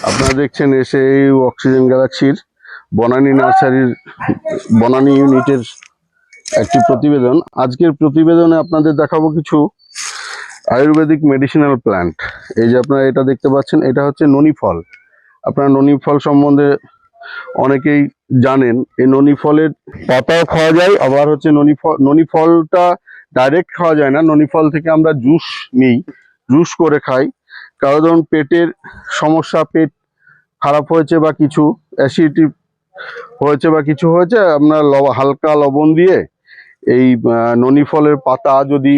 আপনারা দেখছেন এসে এই অক্সিজেন গ্যালাক্সির বনানী নার্সারির বনানী ইউনিটের একটি প্রতিবেদন। আজকের প্রতিবেদনে আপনাদের দেখাবো কিছু আয়ুর্বেদিক মেডিসিনাল প্ল্যান্ট। এই যে আপনারা এটা দেখতে পাচ্ছেন, এটা হচ্ছে ননি ফল। আপনারা ননি ফল সম্বন্ধে অনেকেই জানেন। এই ননি ফলের পাতাও খাওয়া যায়, আবার হচ্ছে ননি ফলটা ডাইরেক্ট খাওয়া যায় না। ননি ফল থেকে আমরা জুস নিই, জুস করে খাই। কারণ ধরুন পেটের সমস্যা, পেট খারাপ হয়েছে বা কিছু অ্যাসিডিটি হয়েছে বা কিছু হয়েছে, আপনার হালকা লবণ দিয়ে এই ননি ফলের পাতা যদি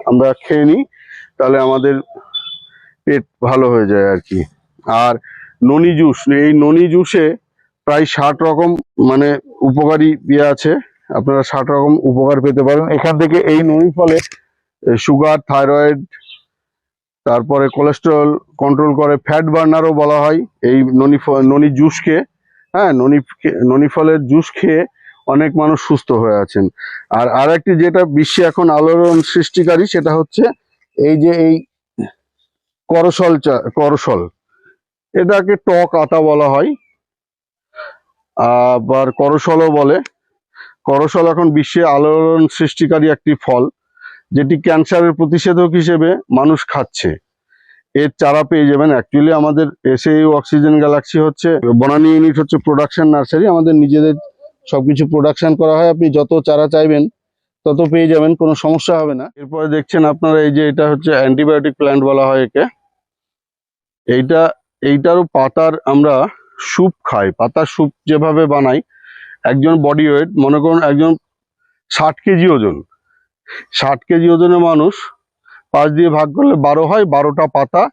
আমরা খেয়ে নিই তাহলে আমাদের পেট ভালো হয়ে যায় আর কি। আর ননি জুস, এই ননি জুসে প্রায় 60 রকম মানে উপকারী ইয়ে আছে। আপনারা 60 রকম উপকার পেতে পারেন এখান থেকে। এই ননি ফলে সুগার, থাইরয়েড, তারপরে কোলেস্টেরল কন্ট্রোল করে, ফ্যাট বার্নারও বলা হয় এই ননি জুসকে। হ্যাঁ, ননি ফলের জুস খেয়ে অনেক মানুষ সুস্থ হয়ে আছেন। আর একটি যেটা বিশ্বে এখন আলোড়ন সৃষ্টিকারী, সেটা হচ্ছে এই যে এই করসল, এটাকে টক আতা বলা হয়, আবার করসলও বলে। করসল এখন বিশ্বে আলোড়ন সৃষ্টিকারী একটি ফল, যেটি ক্যান্সারের প্রতিষেধক হিসেবে মানুষ খাচ্ছে। এর চারা পেয়ে যাবেন। অ্যাকচুয়ালি আমাদের এসএইউ অক্সিজেন গ্যালাক্সি হচ্ছে বনানী ইউনিট হচ্ছে প্রোডাকশন নার্সারি। আমাদের নিজেদের সবকিছু প্রোডাকশন করা হয়। আপনি যত চারা চাইবেন তত পেয়ে যাবেন, কোনো সমস্যা হবে না। এরপরে দেখছেন আপনারা এই যে এটা হচ্ছে অ্যান্টিবায়োটিক প্ল্যান্ট বলা হয় একে। এইটারও পাতার আমরা স্যুপ খাই। পাতার স্যুপ যেভাবে বানাই, একজন বডি ওয়েট মনে করুন একজন 60 কেজি ওজন, 60 কেজি ওজনের মানুষ 5 দিয়ে ভাগ করলে 12 হয়। 12টা পাতা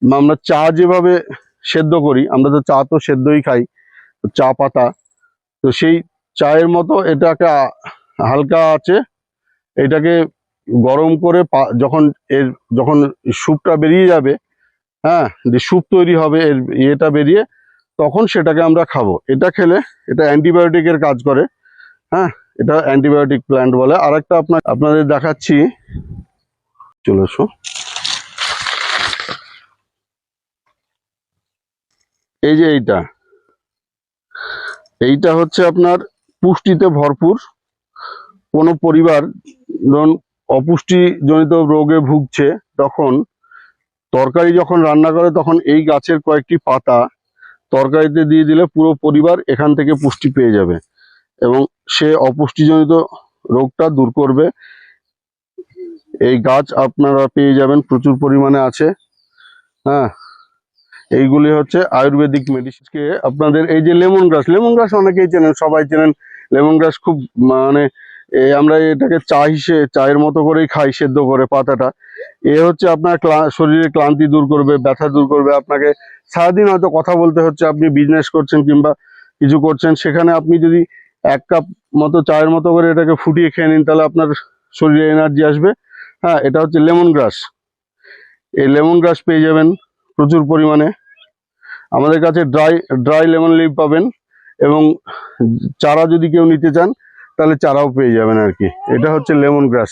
আমরা চা যেভাবে সেদ্ধ করি, আমরা তো চা তো সেদ্ধই খাই, চা পাতা, তো সেই চায়ের মতো এটাকে হালকা আছে, এটাকে গরম করে যখন স্যুপটা বেরিয়ে যাবে, হ্যাঁ, যে স্যুপ তৈরি হবে এর ইয়েটা বেরিয়ে, তখন সেটাকে আমরা খাবো। এটা খেলে এটা অ্যান্টিবায়োটিকের কাজ করে। হ্যাঁ, এটা অ্যান্টিবায়োটিক প্ল্যান্ট বলে। আর একটা আপনাদের দেখাচ্ছি, চলে এসো। এই যে এইটা হচ্ছে আপনার পুষ্টিতে ভরপুর। কোনো পরিবার ধরুন অপুষ্টিজনিত রোগে ভুগছে, তখন তরকারি যখন রান্না করে তখন এই গাছের কয়েকটি পাতা তরকারিতে দিয়ে দিলে পুরো পরিবার এখান থেকে পুষ্টি পেয়ে যাবে এবং সে অপুষ্টিজনিত রোগটা দূর করবে। এই গাছ আপনারা পেয়ে যাবেন, প্রচুর পরিমাণে আছে। হ্যাঁ, এইগুলি হচ্ছে আয়ুর্বেদিক মেডিসিনকে আপনাদের। এই যে লেমন গ্রাস অনেকেই চেনেন, সবাই চেনেন। লেমন গ্রাস খুব মানে আমরা এটাকে চায়ের মতো করেই খাই, সেদ্ধ করে পাতাটা। এ হচ্ছে আপনার শরীরে ক্লান্তি দূর করবে, ব্যথা দূর করবে। আপনাকে সারাদিন হয়তো কথা বলতে হচ্ছে, আপনি বিজনেস করছেন কিংবা কিছু করছেন, সেখানে আপনি যদি 1 কাপ মতো চায়ের মতো করে এটাকে ফুটিয়ে খেয়ে নিন, তাহলে আপনার শরীরে এনার্জি আসবে। হ্যাঁ, এটা হচ্ছে লেমন গ্রাস। এই লেমন গ্রাস পেয়ে যাবেন প্রচুর পরিমাণে। আমাদের কাছে ড্রাই লেমন লিভ পাবেন, এবং চারা যদি কেউ নিতে চান তাহলে চারাও পেয়ে যাবেন আর কি। এটা হচ্ছে লেমন গ্রাস।